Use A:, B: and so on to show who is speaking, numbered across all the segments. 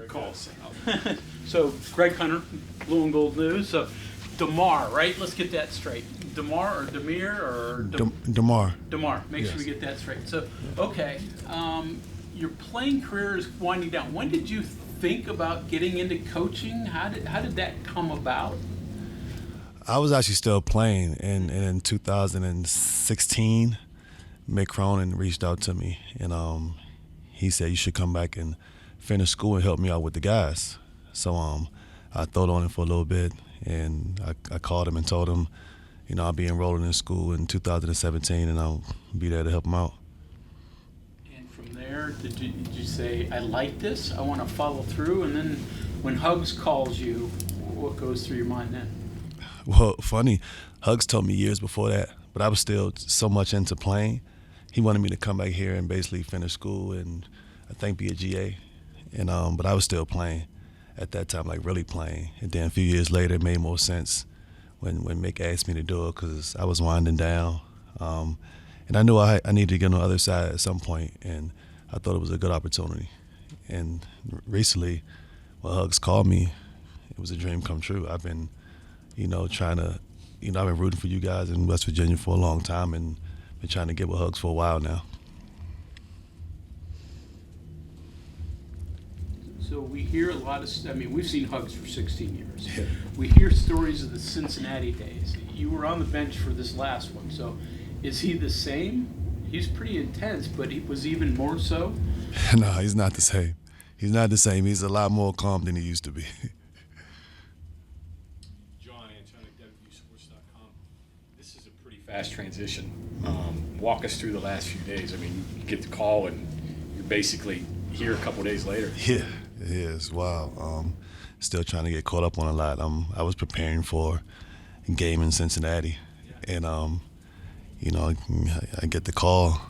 A: Cool. So Greg Hunter, Blue and Gold News. So DerMarr, right? Let's get that straight. DerMarr or DerMarr or
B: DerMarr.
A: DerMarr. Make sure we get that straight. So okay, your playing career is winding down. When did you think about getting into coaching? How did that come about?
B: I was actually still playing, and in 2016, Mick Cronin reached out to me, and he said you should come back and finish school and help me out with the guys. So I thought on it for a little bit, and I called him and told him, I'll be enrolling in school in 2017, and I'll be there to help him out.
A: And from there, did you say, I like this, I want to follow through? And then when Hugs calls you, what goes through your mind then?
B: Well, funny, Hugs told me years before that, but I was still so much into playing. He wanted me to come back here and basically finish school and I think be a GA. And but I was still playing at that time, like really playing. And then a few years later, it made more sense when Mick asked me to do it because I was winding down. And I knew I needed to get on the other side at some point, and I thought it was a good opportunity. And recently, when Hugs called me, it was a dream come true. I've been trying to, I've been rooting for you guys in West Virginia for a long time and been trying to get with Hugs for a while now.
A: So we hear a lot of, we've seen Hugs for 16 years. Yeah. We hear stories of the Cincinnati days. You were on the bench for this last one. So is he the same? He's pretty intense, but he was even more so?
B: No, he's not the same. He's not the same. He's a lot more calm than he used to be.
C: Fast transition. Walk us through the last few days. You get the call and you're basically here a couple days later.
B: Yeah, it is. Wow. Still trying to get caught up on a lot. I was preparing for a game in Cincinnati, and I get the call,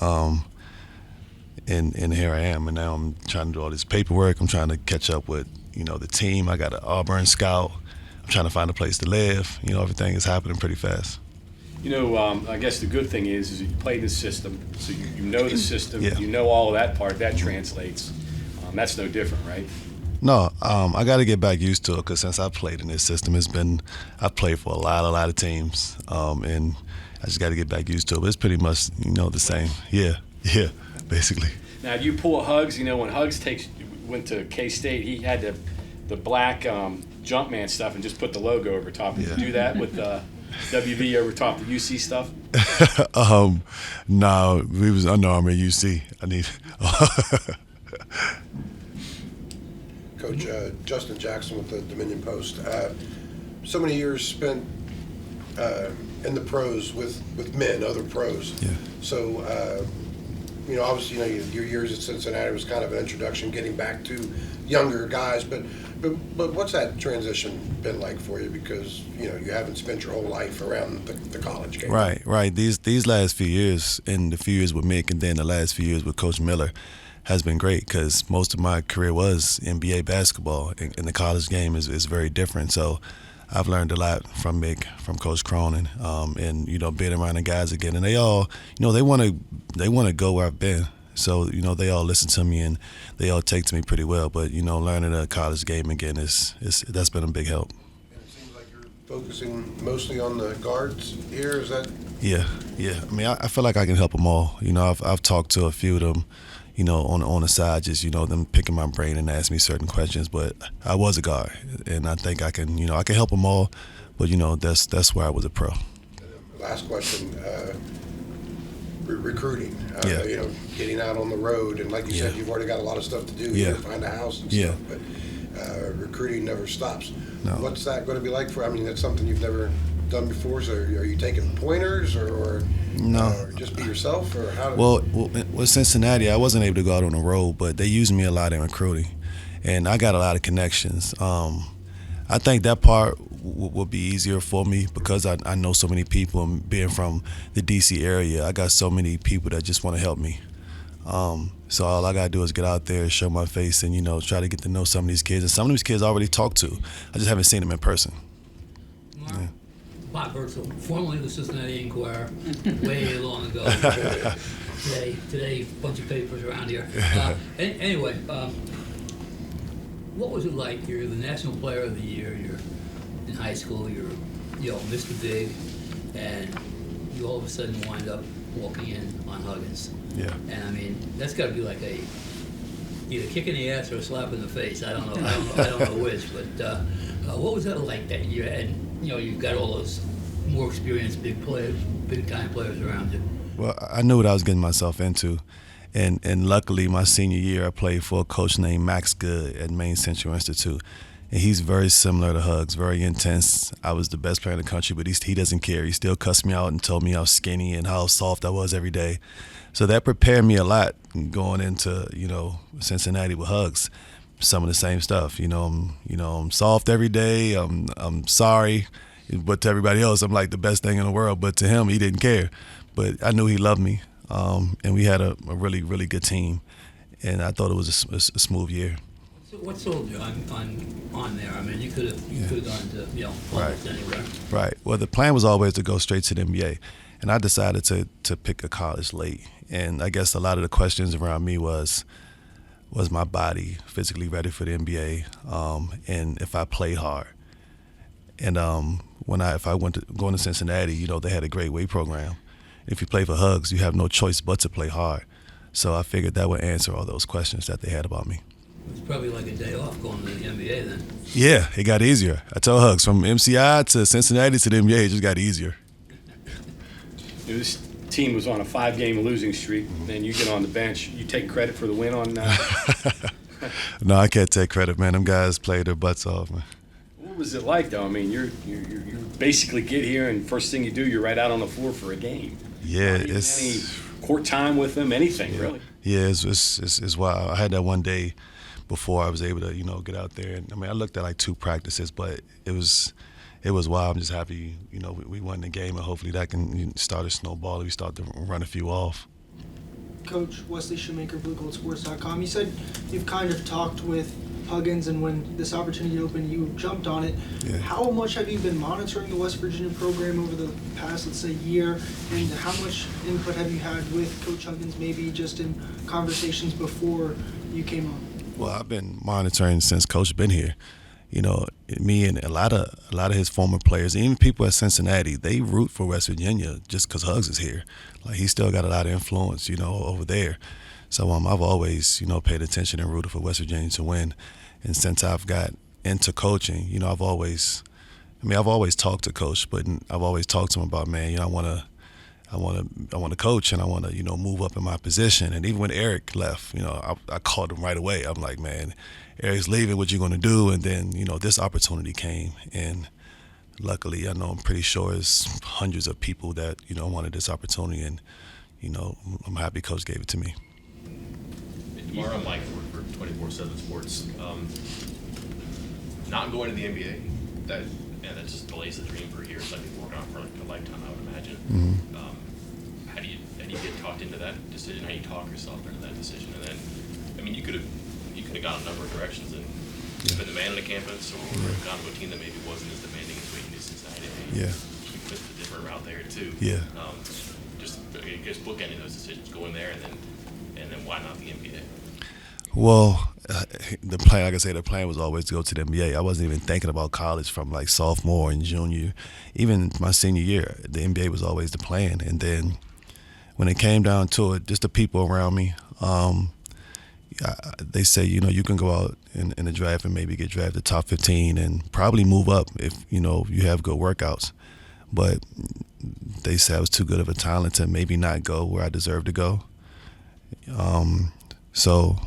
B: and here I am, and now I'm trying to do all this paperwork. I'm trying to catch up with the team. I got an Auburn scout. I'm trying to find a place to live. Everything is happening pretty fast.
C: I guess the good thing is you play the system, so you know the system,
B: Yeah.
C: You know all of that part, that translates. That's no different, right?
B: No, I got to get back used to it because since I played in this system, I've played for a lot of teams, and I just got to get back used to it. But it's pretty much, the same. Yeah, basically.
C: Now, you pull Hugs, when Hugs went to K-State, he had the black Jumpman stuff and just put the logo over top. Did you do that with WVU over top the UC stuff?
B: No, we was Under Armour at UC.
D: Coach Justin Jackson with the Dominion Post. So many years spent in the pros with men, other pros.
B: Yeah.
D: So, obviously, your years at Cincinnati was kind of an introduction, getting back to younger guys. But what's that transition been like for you? Because you haven't spent your whole life around the college game.
B: Right. These last few years, and the few years with Mick, and then the last few years with Coach Miller, has been great because most of my career was NBA basketball, and the college game is very different. So I've learned a lot from Mick, from Coach Cronin, and being around the guys again, and they all, they want to go where I've been. So they all listen to me and they all take to me pretty well. But learning a college game again that's been a big help.
D: And it seems like you're focusing mostly on the guards here. Is that?
B: Yeah. I feel like I can help them all. I've talked to a few of them. On the side, just them picking my brain and asking me certain questions. But I was a guard, and I think I can help them all. But that's where I was a pro.
D: Last question. Recruiting,
B: Yeah.
D: Getting out on the road, and like you said, you've already got a lot of stuff to do.
B: Yeah.
D: You find a house and
B: Yeah.
D: stuff, but recruiting never stops.
B: No.
D: What's that going to be like for? That's something you've never done before. So are you taking pointers, or
B: No.
D: or just be yourself, or how?
B: Well, with Cincinnati, I wasn't able to go out on the road, but they used me a lot in recruiting, and I got a lot of connections. I think that part will be easier for me because I know so many people, and being from the D.C. area, I got so many people that just want to help me. So all I got to do is get out there, show my face, and try to get to know some of these kids. And some of these kids I already talked to. I just haven't seen them in person.
E: Yeah. Bob Birdsell, formerly the Cincinnati Enquirer, way long ago. Today, a bunch of papers around here. Anyway, what was it like? You're the National Player of the Year. You're in high school. You're, Mr. Big, and you all of a sudden wind up walking in on Huggins.
B: Yeah.
E: And I mean, that's got to be like either kick in the ass or a slap in the face. I don't know. I don't know which. But what was that like that year? And you've got all those more experienced big time players around you.
B: Well, I knew what I was getting myself into. And luckily, my senior year, I played for a coach named Max Good at Maine Central Institute. And he's very similar to Hugs, very intense. I was the best player in the country, but he doesn't care. He still cussed me out and told me how skinny and how soft I was every day. So that prepared me a lot going into, Cincinnati with Hugs. Some of the same stuff. I'm soft every day. I'm sorry. But to everybody else, I'm like the best thing in the world. But to him, he didn't care. But I knew he loved me. And we had a really, really good team. And I thought it was a smooth year.
E: So what sold you on there? I mean, you could have gone to almost anywhere.
B: Right. Well, the plan was always to go straight to the NBA. And I decided to pick a college late. And I guess a lot of the questions around me was my body physically ready for the NBA, and if I played hard. And if I going to Cincinnati, they had a great weight program. If you play for Hugs, you have no choice but to play hard. So I figured that would answer all those questions that they had about me.
E: It's probably like a day off going to the NBA then.
B: Yeah, it got easier. I tell Hugs, from MCI to Cincinnati to the NBA, it just got easier.
C: This team was on a 5-game losing streak, and you get on the bench. You take credit for the win on
B: No, I can't take credit, man. Them guys played their butts off, man.
C: What was it like, though? I mean, you basically get here, and first thing you do, you're right out on the floor for a game.
B: Yeah,
C: Not even
B: it's
C: any court time with them, anything really.
B: Yeah, it's wild. I had that one day before I was able to, get out there. And I looked at like 2 practices, but it was wild. I'm just happy, we won the game, and hopefully that can start a snowball. We start to run a few off.
F: Coach Wesley Shoemaker, BlueGoldSports.com. You said you've kind of talked with Huggins, and when this opportunity opened, you jumped on it.
B: Yeah.
F: How much have you been monitoring the West Virginia program over the past, let's say, year, and how much input have you had with Coach Huggins, maybe just in conversations before you came on?
B: Well, I've been monitoring since Coach been here. Me and a lot of his former players, even people at Cincinnati, they root for West Virginia just because Hugs is here. Like, he's still got a lot of influence, over there. So I've always, paid attention and rooted for West Virginia to win. And since I've got into coaching, I've always talked to Coach, but I've always talked to him about, man, I want to coach, and I want to, move up in my position. And even when Eric left, I called him right away. I'm like, man, Eric's leaving, what you going to do? And then, this opportunity came, and luckily, I'm pretty sure it's hundreds of people that, wanted this opportunity, and, I'm happy Coach gave it to me.
G: DerMarr, I'm Mike for 24/7 Sports. Not going to the NBA, that just delays the dream for years. I've been working on for like a lifetime, I would imagine.
B: Mm-hmm.
G: How do you get talked into that decision? How do you talk yourself into that decision? And then, you could have gone a number of directions and been the man on the campus, or gone to a team that maybe wasn't as demanding as waiting to Cincinnati.
B: Yeah.
G: You took the different route there too.
B: Yeah.
G: Just I guess bookending those decisions, going there, and then why not the NBA?
B: Well, the plan, like I said, the plan was always to go to the NBA. I wasn't even thinking about college from like sophomore and junior. Even my senior year, the NBA was always the plan. And then when it came down to it, just the people around me, they say, you can go out in the draft and maybe get drafted top 15 and probably move up if, you have good workouts. But they said I was too good of a talent to maybe not go where I deserve to go. So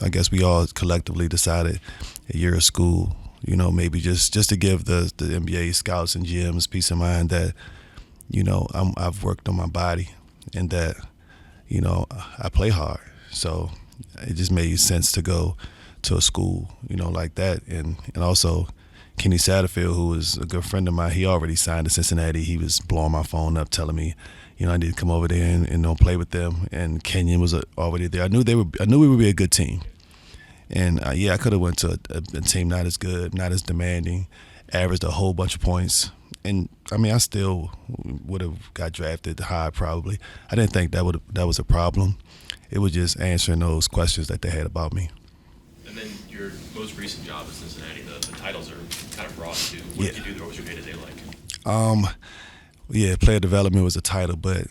B: I guess we all collectively decided a year of school, maybe just to give the NBA scouts and GMs peace of mind that, I've worked on my body and that, I play hard. So it just made sense to go to a school, like that. And also Kenny Satterfield, who was a good friend of mine, he already signed to Cincinnati. He was blowing my phone up telling me, I need to come over there and play with them. And Kenyon was already there. I knew we would be a good team. And I could have went to a team not as good, not as demanding, averaged a whole bunch of points. And I still would have got drafted high probably. I didn't think that was a problem. It was just answering those questions that they had about me.
G: And And then your most recent job in Cincinnati, the titles are kind of broad too. What did you do there? What was your day-to-day like?
B: Yeah, player development was a title, but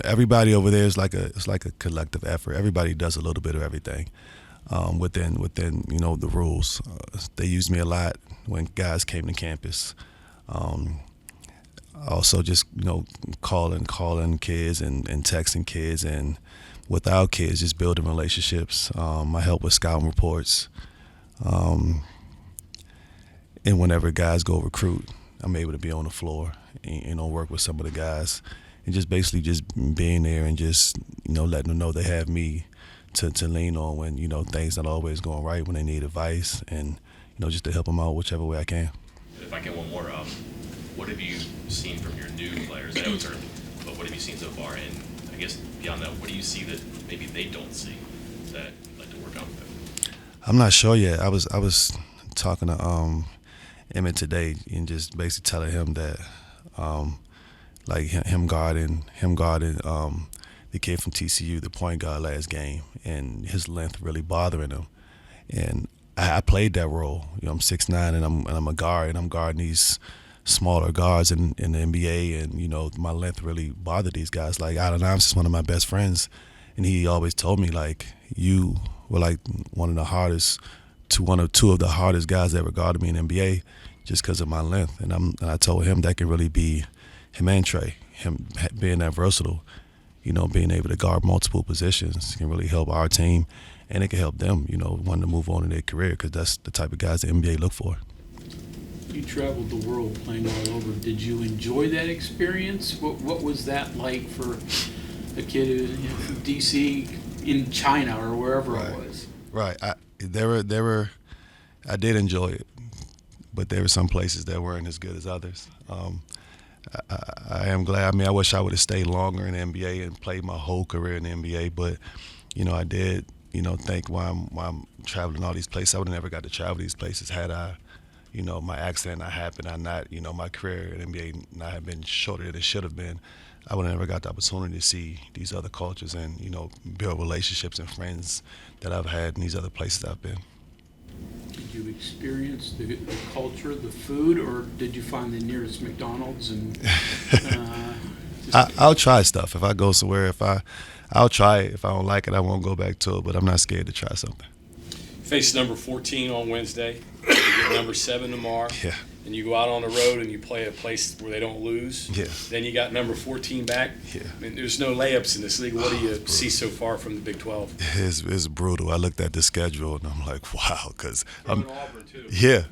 B: everybody over there is it's like a collective effort. Everybody does a little bit of everything within the rules. They used me a lot when guys came to campus. Also, just calling kids and texting kids, and with our kids, just building relationships. I help with scouting reports, and whenever guys go recruit, I'm able to be on the floor and work with some of the guys, and just basically just being there and just letting them know they have me to lean on when things not always going right, when they need advice, and just to help them out whichever way I can.
G: If I can one more, what have you seen from your new players? I know it's early, but what have you seen so far? And I guess beyond that, what do you see that maybe they don't see that you'd like to work on with them?
B: I'm not sure yet. I was talking to Emmett today and just basically telling him that like him guarding the kid from TCU, the point guard last game, and his length really bothering him. And I played that role. I'm 6'9", and I'm a guard, and I'm guarding these smaller guards in the NBA, and my length really bothered these guys. Like Allen Iverson is one of my best friends, and he always told me like, you were like one of the two of the hardest guys that ever guarded me in the NBA, just because of my length. And I told him that can really be him and Trey, him being that versatile, being able to guard multiple positions can really help our team, and it can help them, wanting to move on in their career, because that's the type of guys the NBA look for.
A: You traveled the world playing all over. Did you enjoy that experience? What was that like for a kid who from DC in China or wherever it was?
B: Right. I did enjoy it, but there were some places that weren't as good as others. I am glad. I wish I would have stayed longer in the NBA and played my whole career in the NBA, but I did think while I'm traveling all these places, I would have never got to travel these places had I my accident not happened, I not, my career in NBA not have been shorter than it should have been. I would have never got the opportunity to see these other cultures and, build relationships and friends that I've had in these other places I've been.
A: Did you experience the culture, the food, or did you find the nearest McDonald's and?
B: I'll try stuff if I go somewhere. I'll try it. If I don't like it, I won't go back to it. But I'm not scared to try something.
C: Face number 14 on Wednesday. You get number 7 tomorrow.
B: Yeah.
C: And you go out on the road and you play a place where they don't lose.
B: Yeah.
C: Then you got number 14 back.
B: Yeah.
C: There's no layups in this league. What do you see so far from the Big 12?
B: It's brutal. I looked at the schedule and I'm like, wow, because I'm
C: Auburn too.
B: Yeah,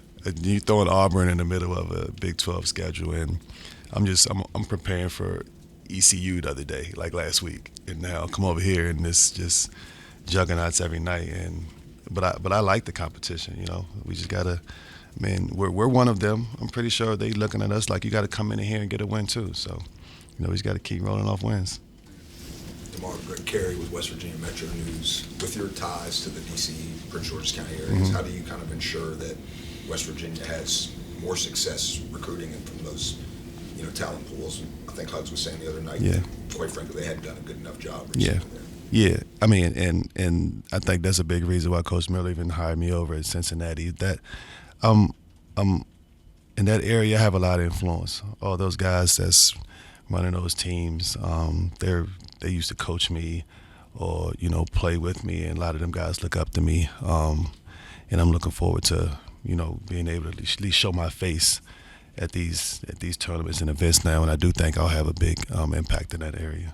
B: you throwing Auburn in the middle of a Big 12 schedule, and I'm preparing for ECU the other day, like last week, and now come over here and this just juggernauts every night. But I like the competition. We just gotta. We're one of them. I'm pretty sure they looking at us like you got to come in here and get a win too. So, we just got to keep rolling off wins.
H: DerMarr, Greg Carey with West Virginia Metro News. With your ties to the D.C., Prince George's County areas, how do you kind of ensure that West Virginia has more success recruiting from those, talent pools? I think Hugs was saying the other night, quite frankly, they hadn't done a good enough job recruiting there.
B: Yeah, and I think that's a big reason why Coach Miller even hired me over at Cincinnati. That in that area, I have a lot of influence. All those guys that's running those teams, they used to coach me or play with me, and a lot of them guys look up to me. And I'm looking forward to being able to at least show my face at these tournaments and events now, and I do think I'll have a big impact in that area.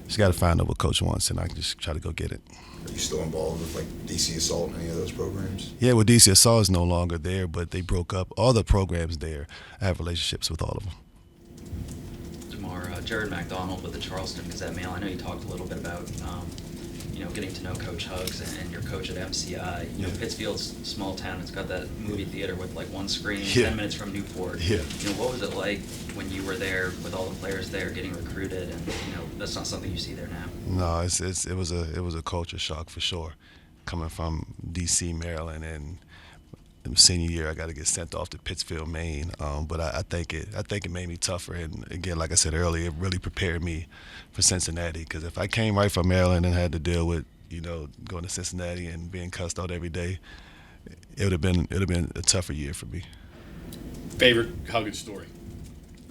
B: Just got to find out what Coach wants, and I can just try to go get it.
H: Are you still involved with DC Assault and any of those programs?
B: Yeah, well, DC Assault is no longer there, but they broke up. All the programs there, I have relationships with all of them.
I: DerMarr, Jared McDonald with the Charleston Gazette-Mail. I know you talked a little bit about getting to know Coach Hugs and your coach at MCI. Pittsfield's a small town. It's got that movie theater with one screen, 10 minutes from Newport.
B: Yeah.
I: What was it like when you were there with all the players there getting recruited? And that's not something you see there now.
B: No, it was a culture shock for sure, coming from D.C., Maryland, and senior year I got to get sent off to Pittsfield, Maine. But I think it made me tougher, and again, like I said earlier, it really prepared me for Cincinnati. Because if I came right from Maryland and had to deal with going to Cincinnati and being cussed out every day, it would have been a tougher year for me.
C: Favorite Huggins story?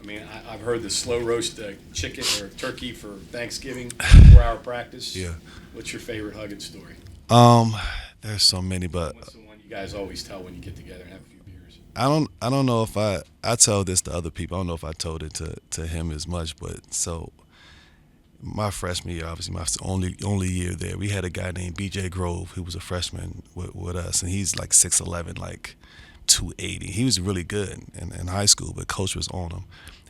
C: I mean, I've heard the slow roast chicken or turkey for Thanksgiving, 4-hour practice.
B: Yeah.
C: What's your favorite Huggins story?
B: There's so many, but
C: What's the one you guys always tell when you get together and have a few beers?
B: I don't know if I tell this to other people. I don't know if I told it to him as much, but so my freshman year, obviously my only year there, we had a guy named B.J. Grove who was a freshman with us, and he's like 6'11", like 280. He was really good in high school, but coach was on him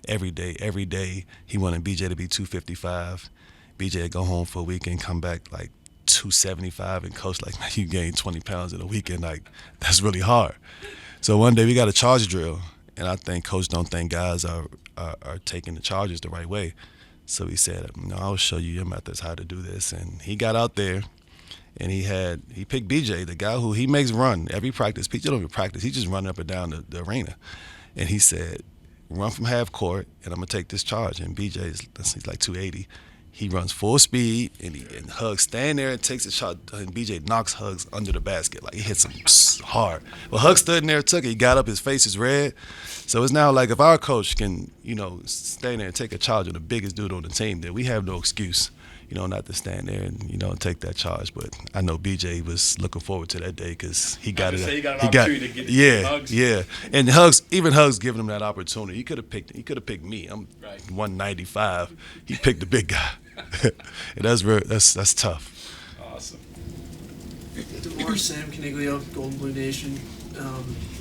B: every day. Every day he wanted B.J. to be 255. B.J. would go home for a week and come back like 275, and coach like, man, you gained 20 pounds in a weekend. Like, that's really hard. So one day we got a charge drill, and I think coach don't think guys are taking the charges the right way. So he said, no, I'll show you your methods how to do this. And he got out there, and he picked BJ, the guy who he makes run every practice. BJ don't even practice. He just running up and down the arena. And he said, run from half court, and I'm going to take this charge. And BJ, he's like 280. He runs full speed, and Hugs stand there and takes a shot, and BJ knocks Hugs under the basket. Like, he hits him hard. Well, Hugs stood in there, took it. He got up, his face is red. So it's now like if our coach can, stand there and take a charge of the biggest dude on the team, then we have no excuse, not to stand there and, take that charge. But I know BJ was looking forward to that day because he got it.
C: He got an opportunity to get Hugs.
B: Yeah. And Hugs giving him that opportunity. He could have picked me. I'm
C: Right.
B: 195. He picked the big guy. And that's tough.
C: Awesome.
J: DerMarr, Sam Caniglio, Golden Blue Nation.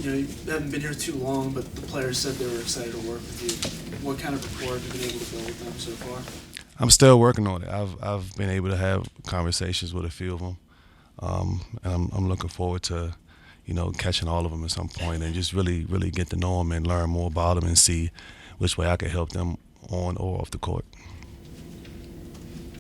J: You haven't been here too long, but the players said they were excited to work with you. What kind of rapport have you been able to build with them so far?
B: I'm still working on it. I've been able to have conversations with a few of them, and I'm looking forward to, catching all of them at some point and just really get to know them and learn more about them and see which way I can help them on or off the court.